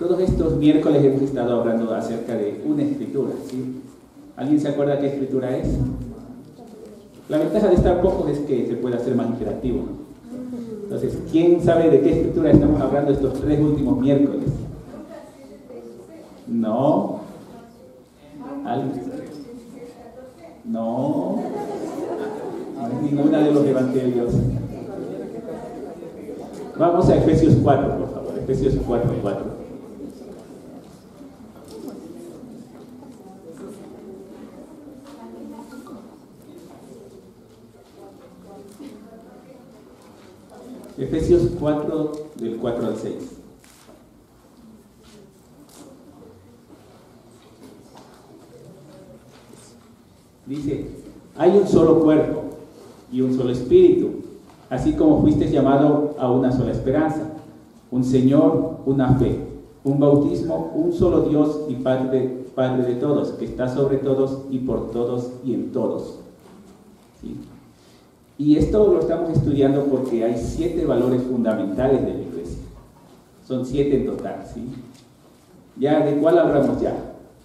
Todos estos miércoles hemos estado hablando acerca de una escritura, ¿sí? ¿Alguien se acuerda qué escritura es? La ventaja de estar pocos es que se puede hacer más interactivo, ¿no? Entonces, ¿quién sabe de qué escritura estamos hablando estos 3 últimos miércoles? No. ¿Alguien? No. No es ninguna de los evangelios. Vamos a Efesios 4, por favor. Efesios 4:4. Efesios 4, del 4 al 6. Dice, hay un solo cuerpo y un solo espíritu, así como fuisteis llamado a una sola esperanza, un Señor, una fe, un bautismo, un solo Dios y Padre de todos, que está sobre todos y por todos y en todos. ¿Sí? Y esto lo estamos estudiando porque hay 7 valores fundamentales de la iglesia. Son 7 en total, ¿sí? ¿Ya de cuál hablamos ya?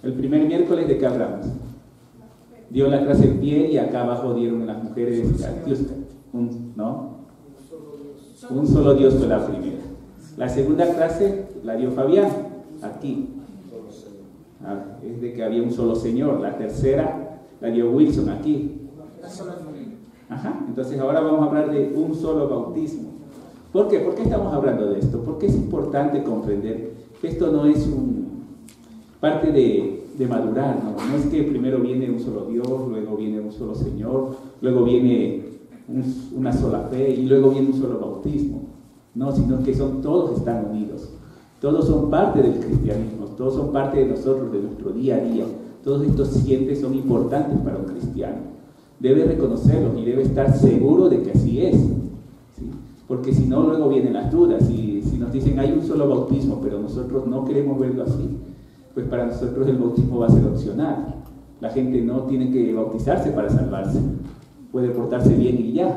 El primer miércoles, ¿de qué hablamos? Dio la clase en pie y acá abajo dieron las mujeres ¿no? Un solo Dios fue la primera. La segunda clase la dio Fabián, aquí. Es de que había un solo Señor. La tercera la dio Wilson, aquí. Ajá. Entonces ahora vamos a hablar de un solo bautismo. ¿Por qué? ¿Por qué estamos hablando de esto? Porque es importante comprender que esto no es parte de madurar, ¿no? No es que primero viene un solo Dios, luego viene un solo Señor, luego viene una sola fe y luego viene un solo bautismo. No, sino que todos están unidos. Todos son parte del cristianismo, todos son parte de nosotros, de nuestro día a día. Todos estos 7 son importantes para un cristiano. Debe reconocerlos y debe estar seguro de que así es, ¿sí? Porque si no, luego vienen las dudas. Si nos dicen hay un solo bautismo, pero nosotros no queremos verlo así, pues para nosotros el bautismo va a ser opcional. La gente no tiene que bautizarse para salvarse, puede portarse bien y ya.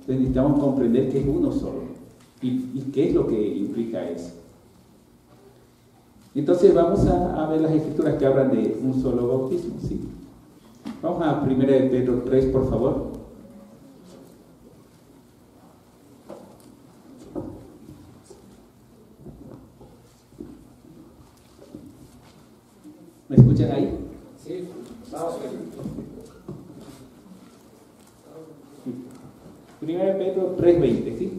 Entonces necesitamos comprender que es uno solo y qué es lo que implica eso. Entonces vamos a ver las escrituras que hablan de un solo bautismo, ¿sí? Vamos a 1 Pedro 3, por favor. ¿Me escuchan ahí? Sí, vamos. 1 Pedro 3:20, ¿sí?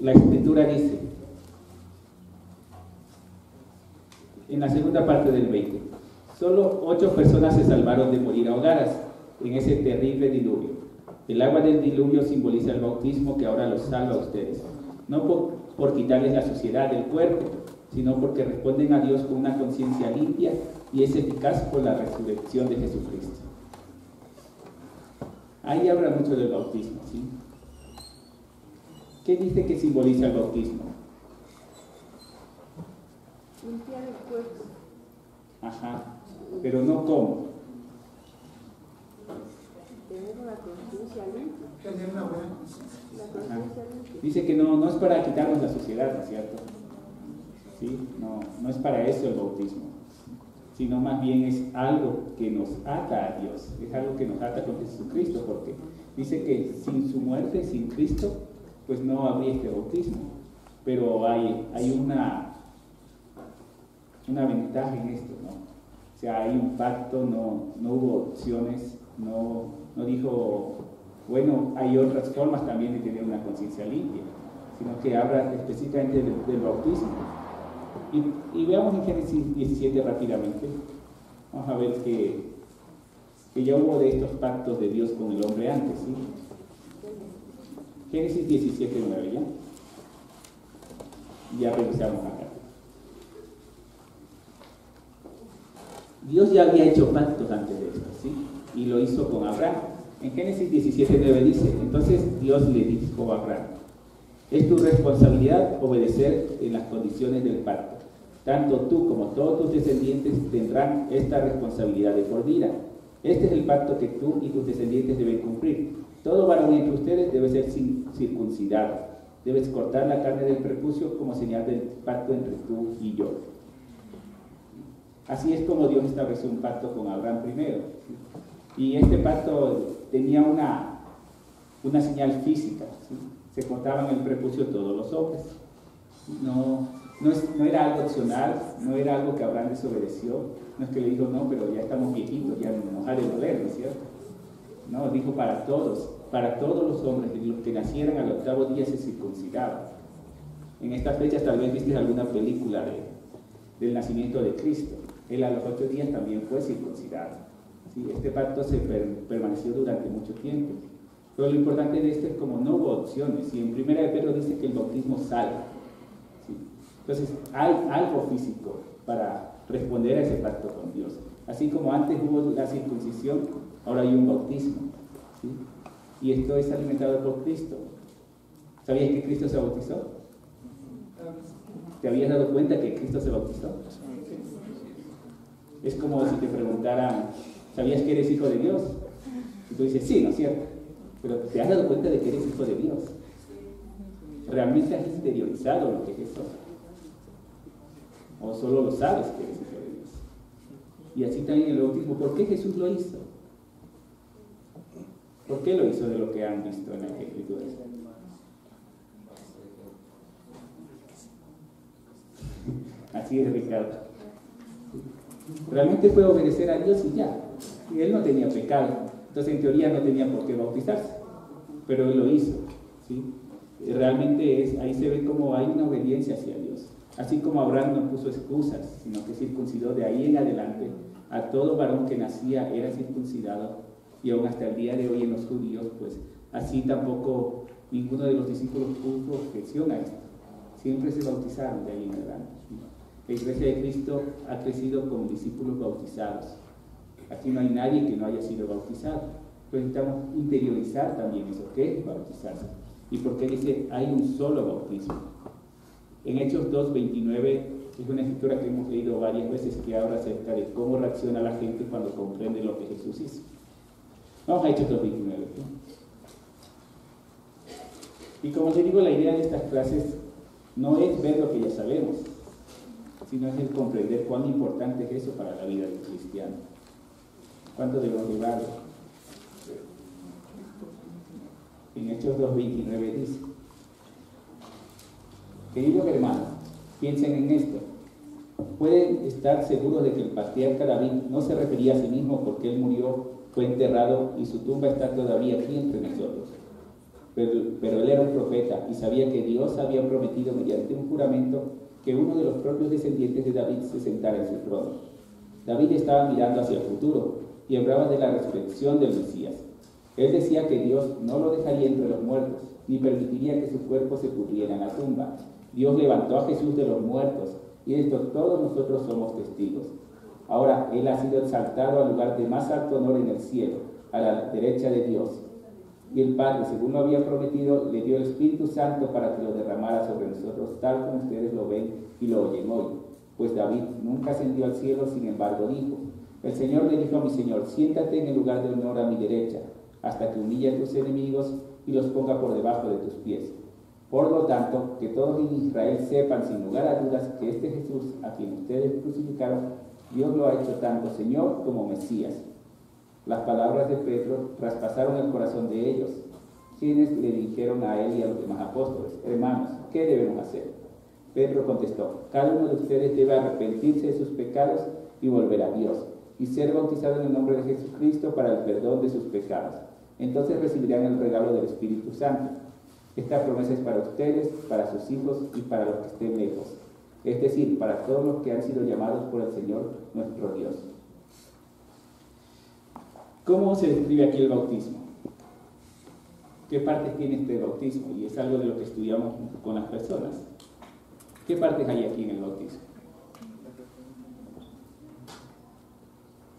La escritura dice, en la segunda parte del 20, solo 8 personas se salvaron de morir ahogadas en ese terrible diluvio. El agua del diluvio simboliza el bautismo que ahora los salva a ustedes, no por quitarles la suciedad del cuerpo, sino porque responden a Dios con una conciencia limpia y es eficaz por la resurrección de Jesucristo. Ahí habla mucho del bautismo, ¿sí? ¿Qué dice que simboliza el bautismo? Limpiar el cuerpo. Ajá, pero no cómo. Tener una conciencia limpia. Tener una buena conciencia. La conciencia limpia. Dice que no es para quitarnos la suciedad, ¿no es cierto? ¿Sí? No es para eso el bautismo, sino más bien es algo que nos ata a Dios, es algo que nos ata con Jesucristo, porque dice que sin su muerte, sin Cristo, pues no habría este bautismo. Pero hay una ventaja en esto, ¿no? O sea, hay un pacto, no hubo opciones, no dijo, bueno, hay otras formas también de tener una conciencia limpia, sino que habla específicamente del bautismo. Y veamos en Génesis 17 rápidamente. Vamos a ver que ya hubo de estos pactos de Dios con el hombre antes, ¿sí? Génesis 17:9, ¿ya? Ya revisamos acá. Dios ya había hecho pactos antes de esto, ¿sí? Y lo hizo con Abraham. En Génesis 17:9 dice, entonces Dios le dijo a Abraham, es tu responsabilidad obedecer en las condiciones del pacto, Tanto tú como todos tus descendientes tendrán esta responsabilidad de por vida. Este es el pacto que tú y tus descendientes deben cumplir. Todo varón entre ustedes debe ser circuncidado. Debes cortar la carne del prepucio como señal del pacto entre tú y yo. Así es como Dios estableció un pacto con Abraham primero. Y este pacto tenía una señal física, ¿sí? Se cortaban el prepucio todos los hombres. No era algo opcional, no era algo que Abraham desobedeció. No es que le dijo, no, pero ya estamos viejitos, ya nos ha de doler, ¿no es cierto? No, dijo para todos los hombres, los que nacieran al octavo día se circuncidaban. En estas fechas tal vez viste alguna película del nacimiento de Cristo. Él a los 8 días también fue circuncidado. ¿Sí? Este pacto se permaneció durante mucho tiempo. Pero lo importante de esto es como no hubo opciones. Y en 1 de Pedro dice que el bautismo salva. ¿Sí? Entonces hay algo físico para responder a ese pacto con Dios. Así como antes hubo la circuncisión, ahora hay un bautismo. ¿Sí? Y esto es alimentado por Cristo. ¿Sabías que Cristo se bautizó? ¿Te habías dado cuenta que Cristo se bautizó? Es como si te preguntaran, ¿sabías que eres hijo de Dios? Y tú dices, sí, ¿no es cierto? Pero ¿te has dado cuenta de que eres hijo de Dios? ¿Realmente has interiorizado lo que es eso? ¿O solo lo sabes que eres hijo de Dios? Y así también el bautismo. ¿Por qué Jesús lo hizo? ¿Por qué lo hizo de lo que han visto en las Escrituras? Así es, Ricardo. Realmente fue obedecer a Dios y ya. Y él no tenía pecado. Entonces, en teoría, no tenía por qué bautizarse. Pero él lo hizo. ¿Sí? Y realmente ahí se ve como hay una obediencia hacia Dios. Así como Abraham no puso excusas, sino que circuncidó de ahí en adelante. A todo varón que nacía era circuncidado. Y aún hasta el día de hoy en los judíos, pues así tampoco ninguno de los discípulos puso objeción a esto. Siempre se bautizaron de ahí en adelante. La Iglesia de Cristo ha crecido con discípulos bautizados. Aquí no hay nadie que no haya sido bautizado. Pero necesitamos interiorizar también eso. ¿Qué es bautizarse? ¿Y por qué dice hay un solo bautismo? En Hechos 2:29 es una escritura que hemos leído varias veces que habla acerca de cómo reacciona la gente cuando comprende lo que Jesús hizo. Vamos a Hechos 2:29. Y como te digo, la idea de estas clases no es ver lo que ya sabemos, sino es el comprender cuán importante es eso para la vida del cristiano. ¿Cuánto debemos llevarlo? En Hechos 2:29 dice: queridos hermanos, piensen en esto. Pueden estar seguros de que el patriarca David no se refería a sí mismo porque él murió, fue enterrado y su tumba está todavía aquí entre nosotros. Pero él era un profeta y sabía que Dios había prometido mediante un juramento que uno de los propios descendientes de David se sentara en su trono. David estaba mirando hacia el futuro y hablaba de la resurrección del Mesías. Él decía que Dios no lo dejaría entre los muertos, ni permitiría que su cuerpo se pudriera en la tumba. Dios levantó a Jesús de los muertos, y de esto todos nosotros somos testigos. Ahora Él ha sido exaltado al lugar de más alto honor en el cielo, a la derecha de Dios. Y el Padre, según lo había prometido, le dio el Espíritu Santo para que lo derramara sobre nosotros, tal como ustedes lo ven y lo oyen hoy. Pues David nunca ascendió al cielo, sin embargo dijo: el Señor le dijo a mi Señor, siéntate en el lugar de honor a mi derecha, hasta que humille a tus enemigos y los ponga por debajo de tus pies. Por lo tanto, que todos en Israel sepan sin lugar a dudas que este Jesús, a quien ustedes crucificaron, Dios lo ha hecho tanto Señor como Mesías. Las palabras de Pedro traspasaron el corazón de ellos, quienes le dijeron a él y a los demás apóstoles: hermanos, ¿qué debemos hacer? Pedro contestó: cada uno de ustedes debe arrepentirse de sus pecados y volver a Dios, y ser bautizado en el nombre de Jesucristo para el perdón de sus pecados. Entonces recibirán el regalo del Espíritu Santo. Esta promesa es para ustedes, para sus hijos y para los que estén lejos, es decir, para todos los que han sido llamados por el Señor nuestro Dios. ¿Cómo se describe aquí el bautismo? ¿Qué partes tiene este bautismo? Y es algo de lo que estudiamos con las personas. ¿Qué partes hay aquí en el bautismo?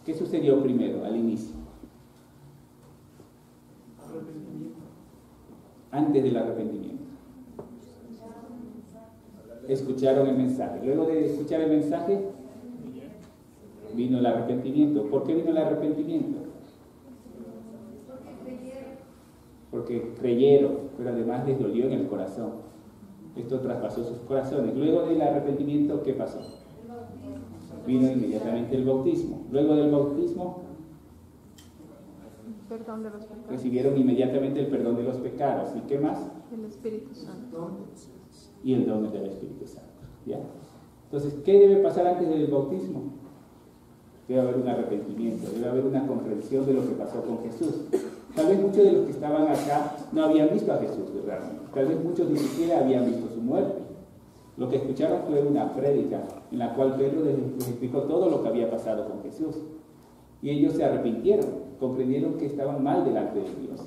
¿Qué sucedió primero, al inicio? Antes del arrepentimiento. escucharon el mensaje. Luego de escuchar el mensaje, vino el arrepentimiento. ¿Por qué vino el arrepentimiento? Porque creyeron, pero además les dolió en el corazón. Esto traspasó sus corazones. Luego del arrepentimiento, ¿qué pasó? Vino inmediatamente el bautismo. Luego del bautismo, Perdón de los pecados. recibieron inmediatamente el perdón de los pecados. ¿Y qué más? El Espíritu Santo. Y el don del Espíritu Santo. ¿Ya? Entonces, ¿qué debe pasar antes del bautismo? Debe haber un arrepentimiento, debe haber una comprensión de lo que pasó con Jesús. Tal vez muchos de los que estaban acá no habían visto a Jesús realmente. Tal vez muchos ni siquiera habían visto su muerte. Lo que escucharon fue una prédica en la cual Pedro les explicó todo lo que había pasado con Jesús. Y ellos se arrepintieron, comprendieron que estaban mal delante de Dios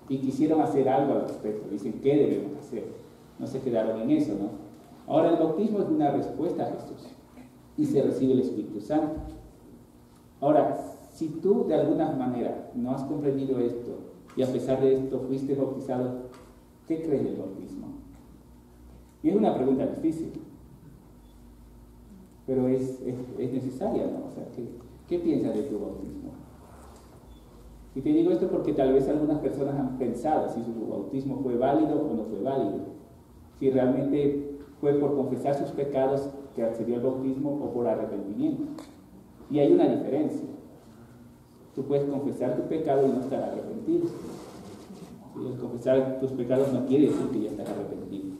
y quisieron hacer algo al respecto. Dicen, ¿qué debemos hacer? No se quedaron en eso, ¿no? Ahora el bautismo es una respuesta a Jesús y se recibe el Espíritu Santo. Ahora, si tú de alguna manera no has comprendido esto y a pesar de esto fuiste bautizado, ¿qué crees del bautismo? Y es una pregunta difícil, pero es necesaria, ¿no? O sea, ¿qué piensas de tu bautismo? Y te digo esto porque tal vez algunas personas han pensado si su bautismo fue válido o no fue válido, si realmente fue por confesar sus pecados que accedió al bautismo o por arrepentimiento. Y hay una diferencia. Tú puedes confesar tu pecado y no estar arrepentido. Y el confesar tus pecados no quiere decir que ya estás arrepentido.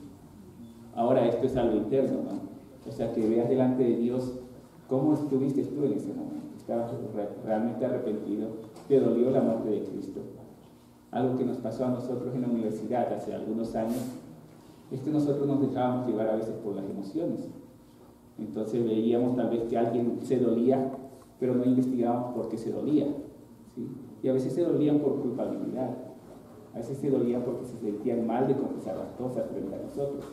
Ahora esto es algo interno, ¿no? O sea, que veas delante de Dios cómo estuviste tú en ese momento. ¿Estabas realmente arrepentido? ¿Te dolió la muerte de Cristo? Algo que nos pasó a nosotros en la universidad hace algunos años es que nosotros nos dejábamos llevar a veces por las emociones. Entonces veíamos tal vez que alguien se dolía, pero no investigábamos por qué se dolía, ¿sí? Y a veces se dolían por culpabilidad, a veces se dolían porque se sentían mal de confesar las cosas frente a nosotros,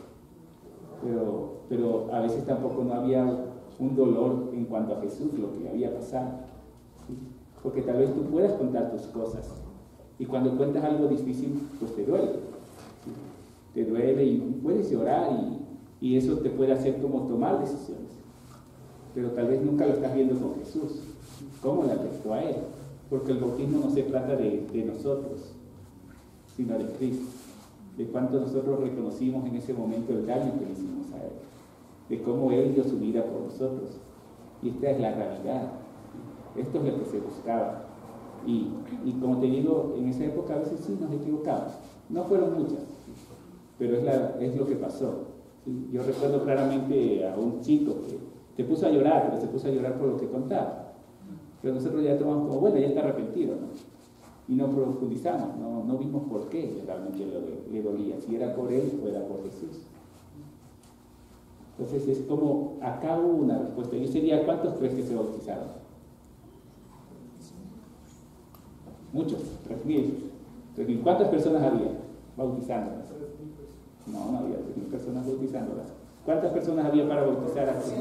pero a veces tampoco no había un dolor en cuanto a Jesús, lo que había pasado, ¿sí? Porque tal vez tú puedas contar tus cosas y cuando cuentas algo difícil, pues te duele, ¿sí? Te duele y puedes llorar y eso te puede hacer como tomar decisiones, pero tal vez nunca lo estás viendo con Jesús, cómo le afectó a Él, porque el bautismo no se trata de nosotros, sino de Cristo, de cuánto nosotros reconocimos en ese momento el daño que le hicimos a Él, de cómo Él dio su vida por nosotros, y esta es la realidad, esto es lo que se buscaba, y como te digo, en esa época a veces sí nos equivocamos, no fueron muchas, pero es lo que pasó. ¿Sí? Yo recuerdo claramente a un chico que se puso a llorar, pero se puso a llorar por lo que contaba. Pero nosotros ya tomamos como, bueno, ya está arrepentido, ¿no? Y no profundizamos, no vimos por qué realmente le dolía, si era por él o era por Jesús. Entonces es como, acá hubo una respuesta. Y ese día, ¿cuántos crees que se bautizaron? Muchos, 3.000. ¿Cuántas personas había bautizándolas? No había 3.000 personas bautizándolas. ¿Cuántas personas había para bautizar a Jesús?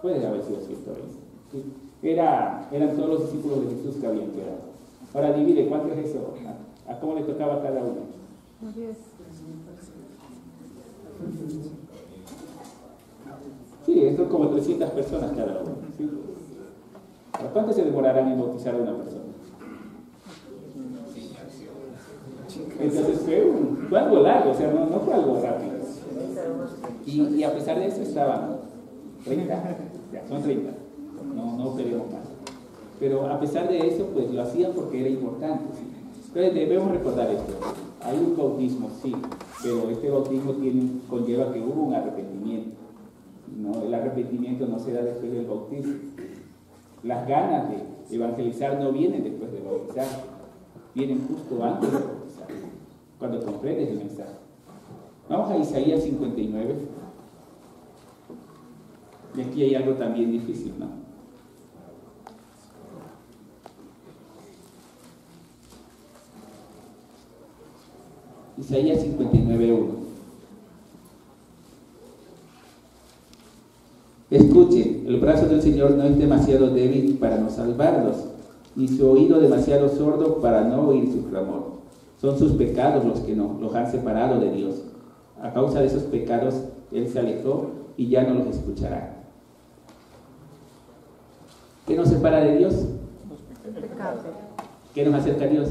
Puede haber sido 120. ¿Sí? Eran todos los discípulos de Jesús que habían quedado. Ahora divide, ¿cuánto es eso? ¿A cómo le tocaba a cada uno? 10. Sí, eso es como 300 personas cada uno. ¿Sí? ¿Cuánto se demorarán en bautizar a una persona? Entonces fue algo largo, o sea, no fue algo rápido. Y a pesar de eso estaban 30, ya son 30, no queremos más. Pero a pesar de eso, pues lo hacían porque era importante. ¿Sí? Entonces debemos recordar esto. Hay un bautismo, sí, pero este bautismo conlleva que hubo un arrepentimiento. ¿No? El arrepentimiento no se da después del bautismo. Las ganas de evangelizar no vienen después de bautizar, vienen justo antes de bautizar, cuando comprendes el mensaje. Vamos a Isaías 59. Y aquí hay algo también difícil, ¿no? Isaías 59:1. Escuchen, el brazo del Señor no es demasiado débil para no salvarlos, ni su oído demasiado sordo para no oír su clamor. Son sus pecados los que los han separado de Dios. A causa de esos pecados Él se alejó y ya no los escuchará. ¿Qué nos separa de Dios? El pecado. ¿Qué nos acerca a Dios?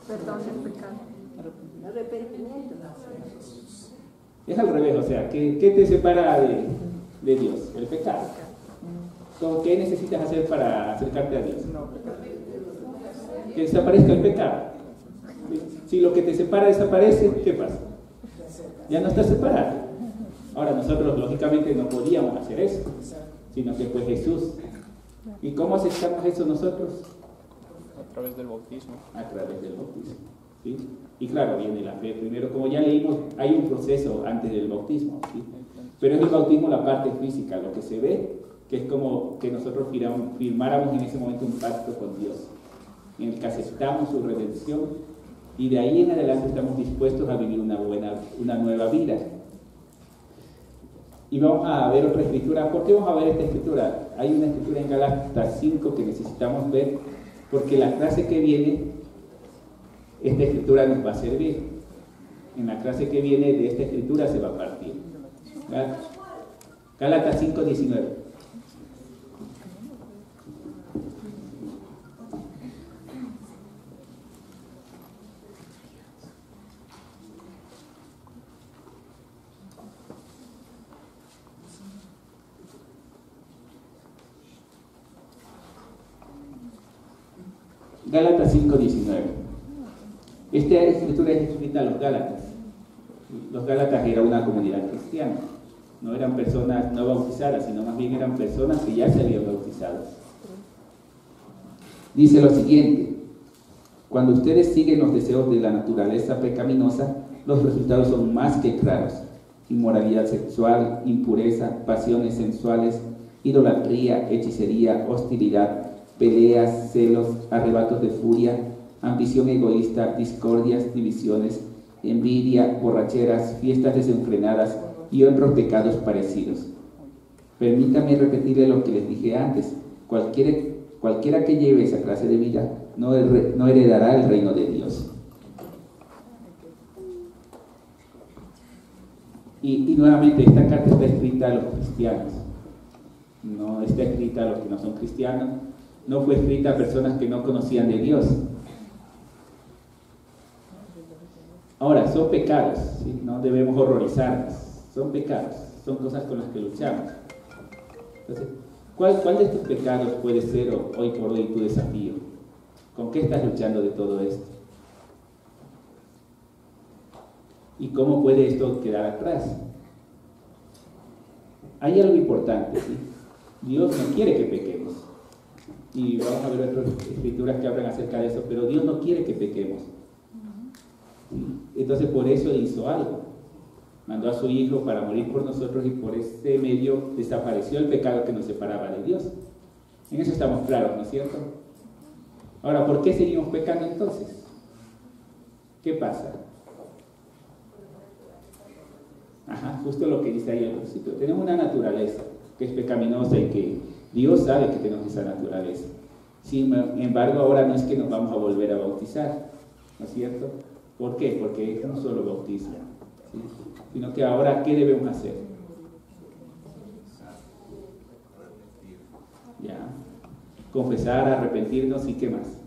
Perdón del pecado. Arrepentimiento. Es al revés, o sea, ¿qué te separa de Dios? El pecado. ¿Qué necesitas hacer para acercarte a Dios? Que desaparezca el pecado. Si lo que te separa desaparece, ¿qué pasa? Ya no estás separado. Ahora nosotros lógicamente no podíamos hacer eso, sino que fue Jesús. ¿Y cómo aceptamos eso nosotros? A través del bautismo. A través del bautismo, ¿sí? Y claro, viene la fe primero. Como ya leímos, hay un proceso antes del bautismo, ¿sí? Pero es el bautismo la parte física, lo que se ve, que es como que nosotros firmáramos en ese momento un pacto con Dios, en el que aceptamos su redención y de ahí en adelante estamos dispuestos a vivir una nueva vida. Y vamos a ver otra escritura. ¿Por qué vamos a ver esta escritura? Hay una escritura en Gálatas 5 que necesitamos ver, porque la clase que viene, esta escritura nos va a servir. En la clase que viene de esta escritura se va a partir. Gálatas 5:19. Gálatas 5:19. Esta escritura es escrita a los Gálatas. Los Gálatas era una comunidad cristiana. No eran personas no bautizadas, sino más bien eran personas que ya se habían bautizado. Dice lo siguiente: cuando ustedes siguen los deseos de la naturaleza pecaminosa, los resultados son más que claros: inmoralidad sexual, impureza, pasiones sensuales, idolatría, hechicería, hostilidad, peleas, celos, arrebatos de furia, ambición egoísta, discordias, divisiones, envidia, borracheras, fiestas desenfrenadas y otros pecados parecidos. Permítanme repetirle lo que les dije antes: cualquiera que lleve esa clase de vida no heredará el reino de Dios. Y nuevamente, esta carta está escrita a los cristianos, no está escrita a los que no son cristianos, no fue escrita a personas que no conocían de Dios. Ahora, son pecados, ¿sí? No debemos horrorizarnos, son pecados, son cosas con las que luchamos. Entonces, ¿cuál de estos pecados puede ser hoy por hoy tu desafío? ¿Con qué estás luchando de todo esto? ¿Y cómo puede esto quedar atrás? Hay algo importante, ¿sí? Dios no quiere que pequemos. Y vamos a ver otras escrituras que hablan acerca de eso, pero Dios no quiere que pequemos. Entonces por eso hizo algo. Mandó a su Hijo para morir por nosotros y por ese medio desapareció el pecado que nos separaba de Dios. En eso estamos claros, ¿no es cierto? Ahora, ¿por qué seguimos pecando entonces? ¿Qué pasa? Justo lo que dice ahí el principio. Tenemos una naturaleza que es pecaminosa y que Dios sabe que tenemos esa naturaleza. Sin embargo, ahora no es que nos vamos a volver a bautizar, ¿no es cierto? ¿Por qué? Porque es un solo bautismo, ¿sí? Sino que ahora, ¿qué debemos hacer? Ya. Confesar, arrepentirnos y ¿qué más?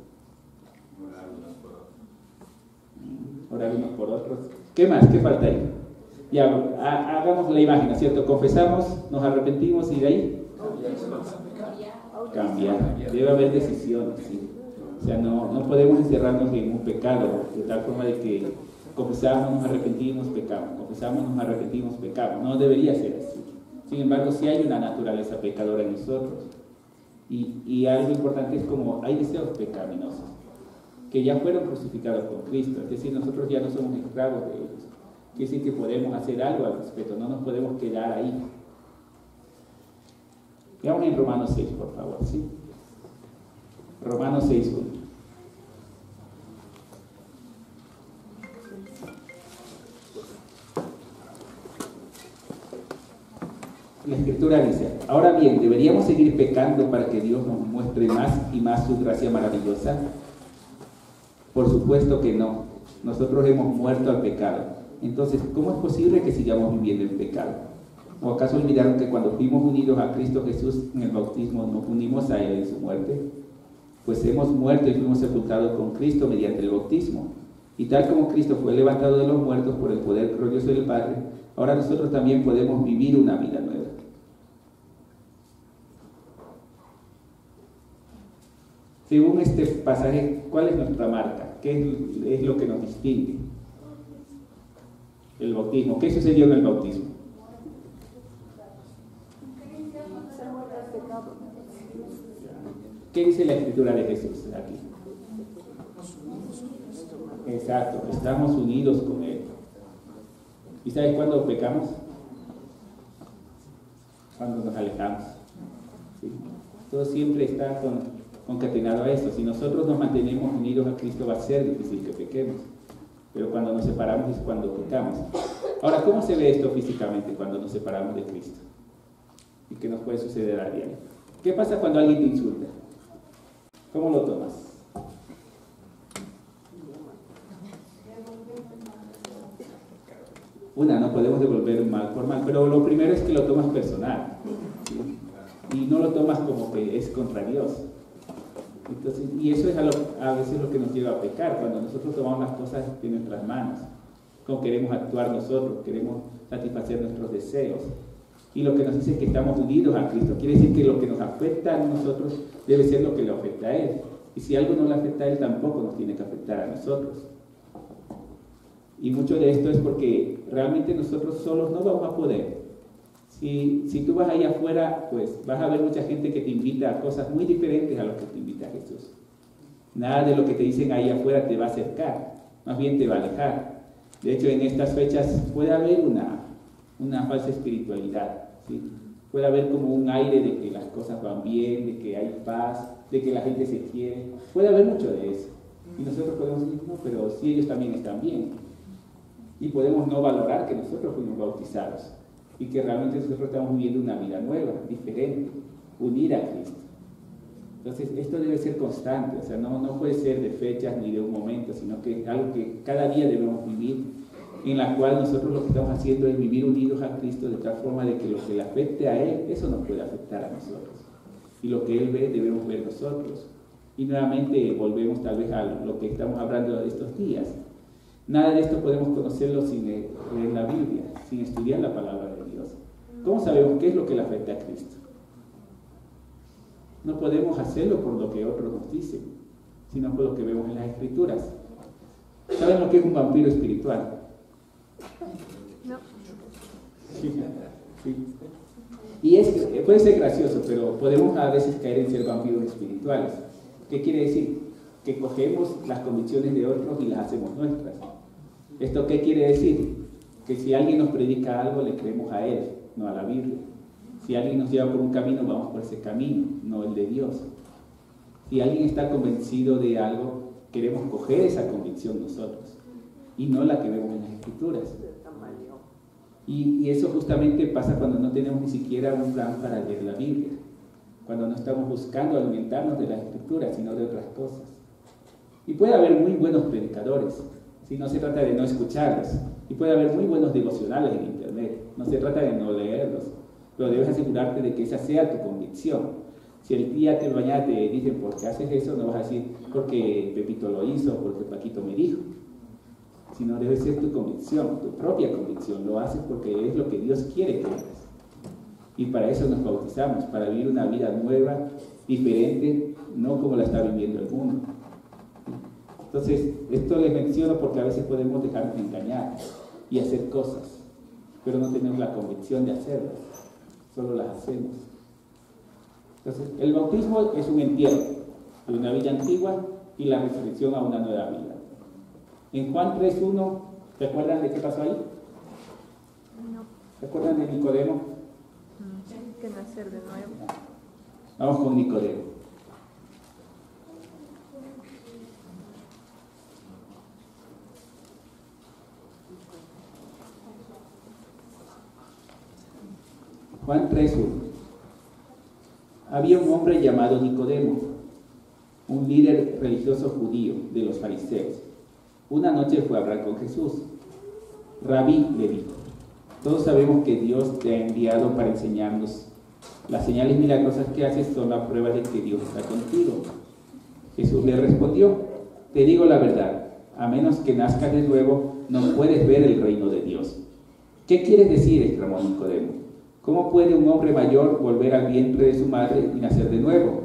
Orar unos por otros. ¿Qué más? ¿Qué falta ahí? Ya, hagamos la imagen, ¿no es cierto? Confesamos, nos arrepentimos y de ahí cambiar. Debe haber decisiones, ¿sí? O sea, no podemos encerrarnos en un pecado de tal forma de que confesamos, nos arrepentimos, pecamos, confesamos, nos arrepentimos, pecamos. No debería ser así. Sin embargo, sí hay una naturaleza pecadora en nosotros. Y algo importante es como hay deseos pecaminosos que ya fueron crucificados con Cristo. Es decir, nosotros ya no somos esclavos de ellos. Quiere decir que podemos hacer algo al respecto, no nos podemos quedar ahí. Veamos en Romanos 6, por favor, ¿sí? Romanos 6, 1. La Escritura dice: ahora bien, ¿deberíamos seguir pecando para que Dios nos muestre más y más su gracia maravillosa? Por supuesto que no. Nosotros hemos muerto al pecado. Entonces, ¿cómo es posible que sigamos viviendo en pecado? ¿O acaso olvidaron que cuando fuimos unidos a Cristo Jesús en el bautismo nos unimos a Él en su muerte? Pues hemos muerto y fuimos sepultados con Cristo mediante el bautismo. Y tal como Cristo fue levantado de los muertos por el poder glorioso del Padre, ahora nosotros también podemos vivir una vida nueva. Según este pasaje, ¿cuál es nuestra marca? ¿Qué es lo que nos distingue? El bautismo. ¿Qué sucedió en el bautismo? ¿Qué dice la escritura de Jesús aquí? Exacto, estamos unidos con Él. ¿Y sabes cuándo pecamos? Cuando nos alejamos. ¿Sí? Todo siempre está concatenado a eso. Si nosotros nos mantenemos unidos a Cristo va a ser difícil que pequemos. Pero cuando nos separamos es cuando pecamos. Ahora, ¿cómo se ve esto físicamente cuando nos separamos de Cristo? ¿Y qué nos puede suceder a diario? ¿Qué pasa cuando alguien te insulta? ¿Cómo lo tomas? No podemos devolver mal por mal, pero lo primero es que lo tomas personal, ¿sí? Y no lo tomas como que es contra Dios. Entonces, y eso es a veces lo que nos lleva a pecar, cuando nosotros tomamos las cosas en nuestras manos, como queremos actuar nosotros, queremos satisfacer nuestros deseos. Y lo que nos dice es que estamos unidos a Cristo. Quiere decir que lo que nos afecta a nosotros debe ser lo que le afecta a Él. Y si algo no le afecta a Él, tampoco nos tiene que afectar a nosotros. Y mucho de esto es porque realmente nosotros solos no vamos a poder. Si tú vas allá afuera, pues vas a ver mucha gente que te invita a cosas muy diferentes a lo que te invita Jesús. Nada de lo que te dicen ahí afuera te va a acercar, más bien te va a alejar. De hecho, en estas fechas puede haber una falsa espiritualidad, ¿sí? Puede haber como un aire de que las cosas van bien, de que hay paz, de que la gente se quiere. Puede haber mucho de eso. Y nosotros podemos decir, no, pero sí, ellos también están bien. Y podemos no valorar que nosotros fuimos bautizados y que realmente nosotros estamos viviendo una vida nueva, diferente, unida a Cristo. Entonces, esto debe ser constante, o sea, no puede ser de fechas ni de un momento, sino que es algo que cada día debemos vivir, en la cual nosotros lo que estamos haciendo es vivir unidos a Cristo de tal forma de que lo que le afecte a Él, eso nos puede afectar a nosotros. Y lo que Él ve, debemos ver nosotros. Y nuevamente volvemos tal vez a lo que estamos hablando de estos días. Nada de esto podemos conocerlo sin leer la Biblia, sin estudiar la palabra de Dios. ¿Cómo sabemos qué es lo que le afecta a Cristo? No podemos hacerlo por lo que otros nos dicen, sino por lo que vemos en las Escrituras. ¿Saben lo que es un vampiro espiritual? No. Sí. Y puede ser gracioso, pero podemos a veces caer en ser vampiros espirituales. ¿Qué quiere decir? Que cogemos las convicciones de otros y las hacemos nuestras. ¿Esto qué quiere decir? Que si alguien nos predica algo, le creemos a él, no a la Biblia. Si alguien nos lleva por un camino, vamos por ese camino, no el de Dios. Si alguien está convencido de algo, queremos coger esa convicción nosotros y no la que vemos en las Escrituras. Y eso justamente pasa cuando no tenemos ni siquiera un plan para leer la Biblia, cuando no estamos buscando alimentarnos de las Escrituras, sino de otras cosas. Y puede haber muy buenos predicadores, si no se trata de no escucharlos, y puede haber muy buenos devocionales en internet, no se trata de no leerlos, pero debes asegurarte de que esa sea tu convicción. Si el día que mañana te dicen por qué haces eso, no vas a decir porque Pepito lo hizo, porque Paquito me dijo, sino debe ser tu convicción, tu propia convicción. Lo haces porque es lo que Dios quiere que hagas. Y para eso nos bautizamos, para vivir una vida nueva, diferente, no como la está viviendo el mundo. Entonces, esto les menciono porque a veces podemos dejarnos engañar y hacer cosas, pero no tenemos la convicción de hacerlas, solo las hacemos. Entonces, el bautismo es un entierro de una vida antigua y la resurrección a una nueva vida. En Juan 3:1, ¿se acuerdan de qué pasó ahí? No. ¿Se acuerdan de Nicodemo? Que nacer de nuevo. Vamos con Nicodemo. Juan 3:1. Había un hombre llamado Nicodemo, un líder religioso judío de los fariseos. Una noche fue a hablar con Jesús. Rabí, le dijo, todos sabemos que Dios te ha enviado para enseñarnos. Las señales milagrosas que haces son la prueba de que Dios está contigo. Jesús le respondió, te digo la verdad, a menos que nazcas de nuevo, no puedes ver el reino de Dios. ¿Qué quieres decir?, exclamó Nicodemo. ¿Cómo puede un hombre mayor volver al vientre de su madre y nacer de nuevo?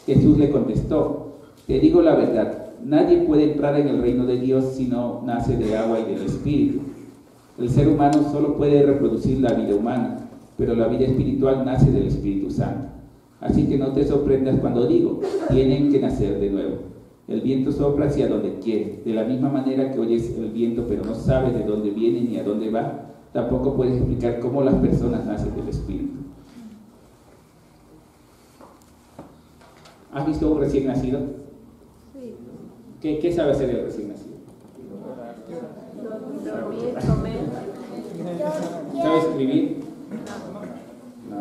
Jesús le contestó, te digo la verdad, nadie puede entrar en el reino de Dios si no nace de agua y del Espíritu. El ser humano solo puede reproducir la vida humana, pero la vida espiritual nace del Espíritu Santo. Así que no te sorprendas cuando digo, tienen que nacer de nuevo. El viento sopla hacia donde quiere. De la misma manera que oyes el viento pero no sabes de dónde viene ni a dónde va, tampoco puedes explicar cómo las personas nacen del Espíritu. ¿Has visto un recién nacido? Sí. ¿Qué sabe hacer el recién nacido? Dormir, comer. ¿Sabe escribir? No.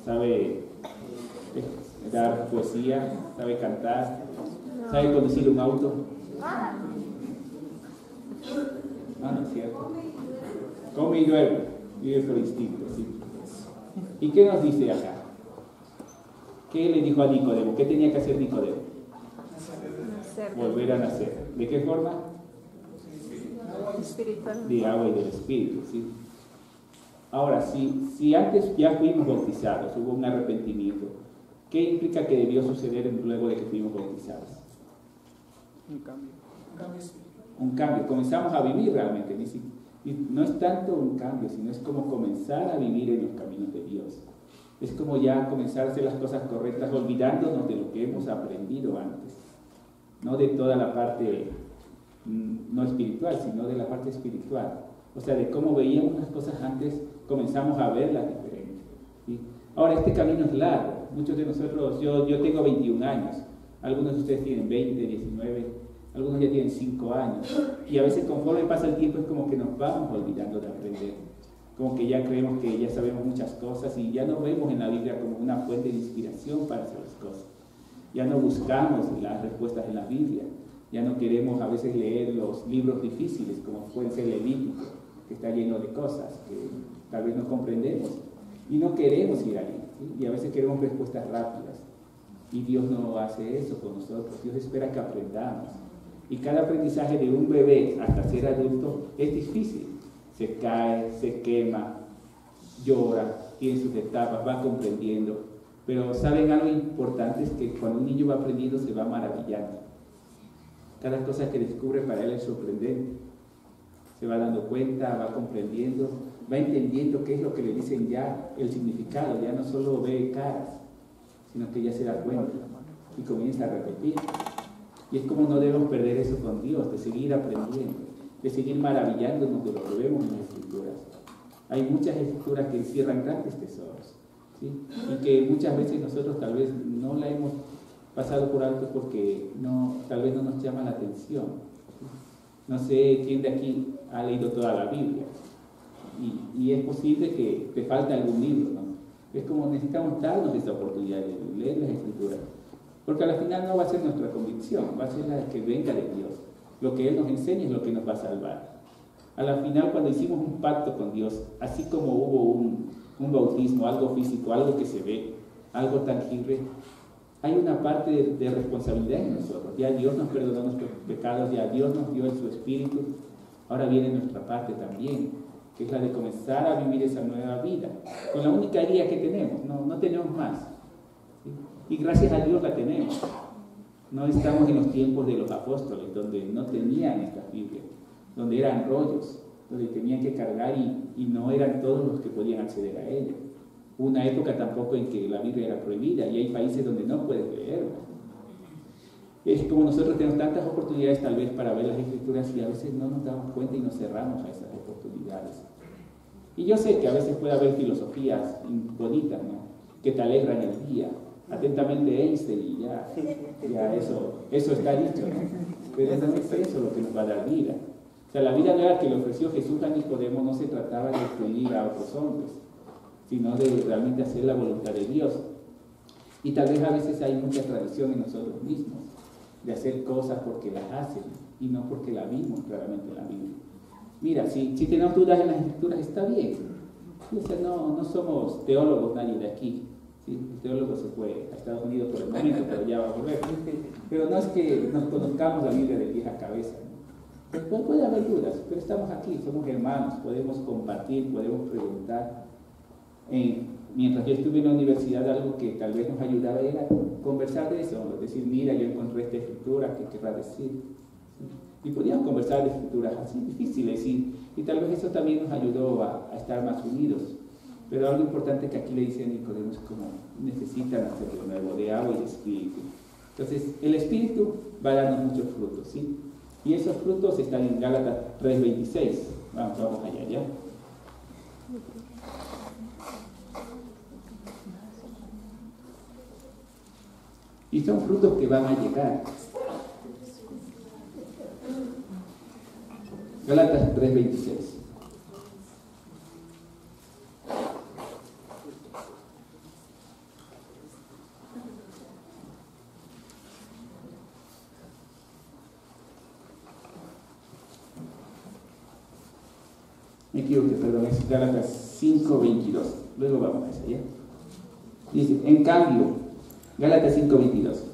¿Sabe dar poesía? ¿Sabe cantar? ¿Sabe conducir un auto? No es cierto. Come y duerme, vive por instinto, ¿sí? ¿Y qué nos dice acá? ¿Qué le dijo a Nicodemo? ¿Qué tenía que hacer Nicodemo? Nacer. Volver a nacer. ¿De qué forma? Espiritual. De agua y del Espíritu, ¿sí? Ahora, si antes ya fuimos bautizados, hubo un arrepentimiento, ¿qué implica que debió suceder luego de que fuimos bautizados? Un cambio. Un cambio. Comenzamos a vivir realmente. Y no es tanto un cambio, sino es como comenzar a vivir en los caminos de Dios. Es como ya comenzar a hacer las cosas correctas, olvidándonos de lo que hemos aprendido antes. No de toda la parte no espiritual, sino de la parte espiritual. O sea, de cómo veíamos las cosas antes, comenzamos a verlas diferentes, ¿sí? Ahora, este camino es largo. Muchos de nosotros, yo tengo 21 años, algunos de ustedes tienen 20, 19, algunos ya tienen 5 años. Y a veces conforme pasa el tiempo es como que nos vamos olvidando de aprender. Como que ya creemos que ya sabemos muchas cosas y ya no vemos en la Biblia como una fuente de inspiración para hacer las cosas. Ya no buscamos las respuestas en la Biblia. Ya no queremos a veces leer los libros difíciles, como puede ser el Levítico, que está lleno de cosas que tal vez no comprendemos. Y no queremos ir ahí, ¿sí? Y a veces queremos respuestas rápidas. Y Dios no hace eso con nosotros. Dios espera que aprendamos. Y cada aprendizaje de un bebé hasta ser adulto es difícil. Se cae, se quema, llora, tiene sus etapas, va comprendiendo. Pero ¿saben algo importante? Es que cuando un niño va aprendiendo se va maravillando. Cada cosa que descubre para él es sorprendente. Se va dando cuenta, va comprendiendo, va entendiendo qué es lo que le dicen ya, el significado. Ya no solo ve caras, sino que ya se da cuenta y comienza a repetir. Y es como no debemos perder eso con Dios, de seguir aprendiendo, de seguir maravillándonos de lo que vemos en las Escrituras. Hay muchas Escrituras que encierran grandes tesoros, ¿sí? Y que muchas veces nosotros tal vez no la hemos pasado por alto porque tal vez no nos llama la atención. No sé quién de aquí ha leído toda la Biblia y es posible que te falte algún libro, ¿no? Es como necesitamos darnos esta oportunidad de leer las Escrituras, porque al final no va a ser nuestra convicción, va a ser la que venga de Dios. Lo que Él nos enseña es lo que nos va a salvar. A la final, cuando hicimos un pacto con Dios, así como hubo un bautismo, algo físico, algo que se ve, algo tangible, hay una parte de responsabilidad en nosotros. Ya Dios nos perdonó nuestros pecados, ya Dios nos dio su Espíritu. Ahora viene nuestra parte también, que es la de comenzar a vivir esa nueva vida, con la única guía que tenemos, no tenemos más. ¿Sí? Y gracias a Dios la tenemos. No estamos en los tiempos de los apóstoles, donde no tenían esta Biblia, donde eran rollos, donde tenían que cargar y no eran todos los que podían acceder a ella. Hubo una época tampoco en que la Biblia era prohibida y hay países donde no puedes leerla. Es como nosotros tenemos tantas oportunidades tal vez para ver las Escrituras y a veces no nos damos cuenta y nos cerramos a esas oportunidades. Y yo sé que a veces puede haber filosofías bonitas, ¿no?, que te alegran el día. Atentamente Einstein y ya eso está dicho, ¿no? Pero no es eso lo que nos va a dar vida. O sea, la vida nueva que le ofreció Jesús a Nicodemo no se trataba de destruir a otros hombres, sino de realmente hacer la voluntad de Dios. Y tal vez a veces hay mucha tradición en nosotros mismos de hacer cosas porque las hacen y no porque la vimos claramente en la Biblia. mira, si tenemos dudas en las escrituras, está bien. O sea, no somos teólogos nadie de aquí. ¿Sí? El teólogo se fue a Estados Unidos por el momento, pero ya va a volver. Pero no es que nos conozcamos la Biblia de pies a cabeza, ¿no? Pues puede haber dudas, pero estamos aquí, somos hermanos, podemos compartir, podemos preguntar. Mientras yo estuve en la universidad, algo que tal vez nos ayudaba era conversar de eso, decir, mira, yo encontré esta escritura, ¿qué querrá decir? ¿Sí? Y podíamos conversar de escrituras así difíciles, y tal vez eso también nos ayudó a estar más unidos. Pero algo importante que aquí le dice a Nicodemo es como necesitan hacer lo nuevo, de agua y de espíritu. Entonces, el espíritu va a darnos muchos frutos, ¿sí? Y esos frutos están en Gálatas 3:26. Vamos allá, ¿ya? Y son frutos que van a llegar. Gálatas 3:26. Me equivoqué, perdón, es Gálatas 5:22. Luego vamos a eso, ¿ya? Dice, en cambio, Gálatas 5:22.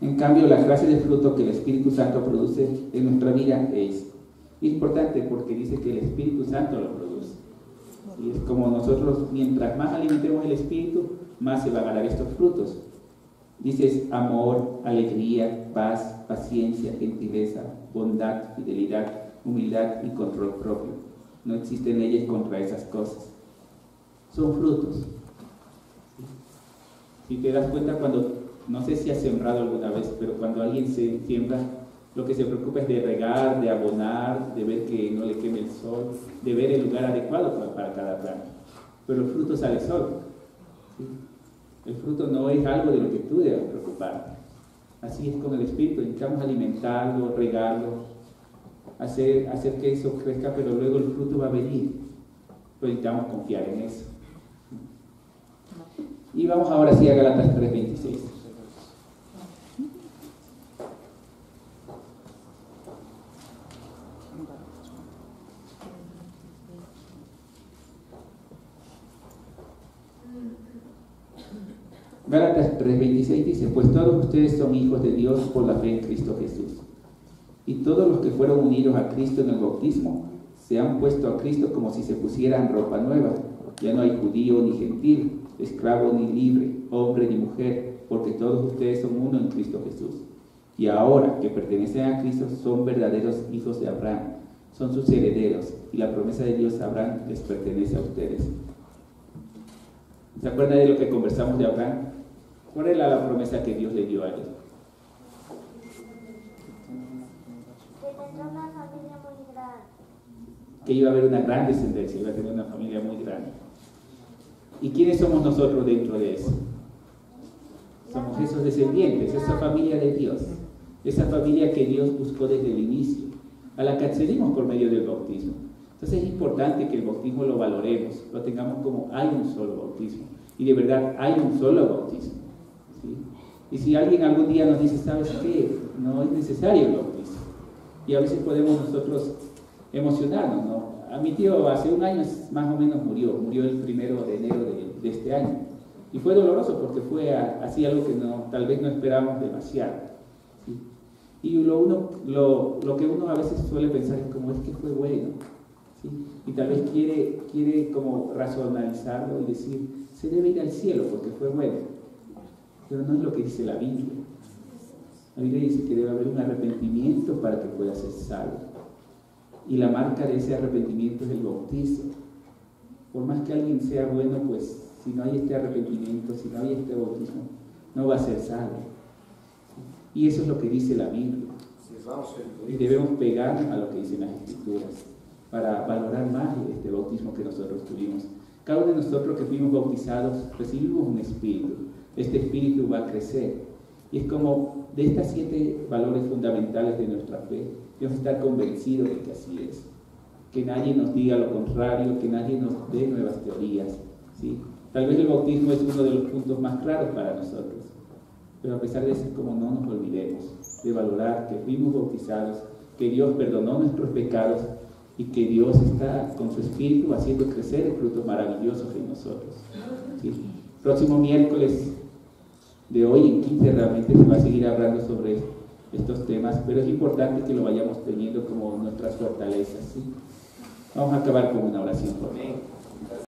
En cambio, la clase de fruto que el Espíritu Santo produce en nuestra vida es importante porque dice que el Espíritu Santo lo produce. Y es como nosotros, mientras más alimentemos el Espíritu, más se van a dar estos frutos. Dices amor, alegría, paz, paciencia, gentileza, bondad, fidelidad, humildad y control propio. No existen leyes contra esas cosas. Son frutos. Si te das cuenta cuando, no sé si has sembrado alguna vez, pero cuando alguien se siembra, lo que se preocupa es de regar, de abonar, de ver que no le queme el sol, de ver el lugar adecuado para cada planta. Pero el fruto sale solo. ¿Sí? El fruto no es algo de lo que tú debes preocuparte. Así es con el Espíritu, necesitamos alimentarlo, regarlo, hacer que eso crezca, pero luego el fruto va a venir. Pues necesitamos confiar en eso. Y vamos ahora sí a Gálatas 3:26. Gálatas 3:26 dice, pues todos ustedes son hijos de Dios por la fe en Cristo Jesús. Y todos los que fueron unidos a Cristo en el bautismo se han puesto a Cristo como si se pusieran ropa nueva. Ya no hay judío ni gentil, esclavo ni libre, hombre ni mujer, porque todos ustedes son uno en Cristo Jesús. Y ahora que pertenecen a Cristo son verdaderos hijos de Abraham, son sus herederos, y la promesa de Dios a Abraham les pertenece a ustedes. ¿Se acuerdan de lo que conversamos de Abraham? ¿Cuál era la promesa que Dios le dio a él? Una familia muy grande. Que iba a haber una gran descendencia, iba a tener una familia muy grande. ¿Y quiénes somos nosotros dentro de eso? Somos esos descendientes, esa familia de Dios, esa familia que Dios buscó desde el inicio, a la que accedimos por medio del bautismo. Entonces es importante que el bautismo lo valoremos, lo tengamos como hay un solo bautismo, y de verdad hay un solo bautismo, ¿sí? Y si alguien algún día nos dice, ¿sabes qué? No es necesario el bautismo. Y a veces podemos nosotros emocionarnos, ¿no? A mi tío hace un año más o menos murió el 1 de enero de este año. Y fue doloroso porque fue así algo que tal vez no esperábamos demasiado, ¿sí? Y lo que uno a veces suele pensar es como, es que fue bueno, ¿sí? Y tal vez quiere como racionalizarlo y decir, se debe ir al cielo porque fue bueno. Pero no es lo que dice la Biblia. La Biblia dice que debe haber un arrepentimiento para que pueda ser salvo. Y la marca de ese arrepentimiento es el bautismo. Por más que alguien sea bueno, pues si no hay este arrepentimiento, si no hay este bautismo, no va a ser salvo. Y eso es lo que dice la Biblia. Y debemos pegar a lo que dicen las Escrituras para valorar más este bautismo que nosotros tuvimos. Cada uno de nosotros que fuimos bautizados recibimos un espíritu. Este espíritu va a crecer. Y es como de estas 7 valores fundamentales de nuestra fe, debemos estar convencidos de que así es. Que nadie nos diga lo contrario, que nadie nos dé nuevas teorías, ¿sí? Tal vez el bautismo es uno de los puntos más claros para nosotros, pero a pesar de eso, como no nos olvidemos de valorar que fuimos bautizados, que Dios perdonó nuestros pecados y que Dios está con su espíritu haciendo crecer el fruto maravilloso en nosotros. ¿Sí? Próximo miércoles de hoy en 15 realmente se va a seguir hablando sobre estos temas, pero es importante que lo vayamos teniendo como nuestras fortalezas. ¿Sí? Vamos a acabar con una oración, por favor.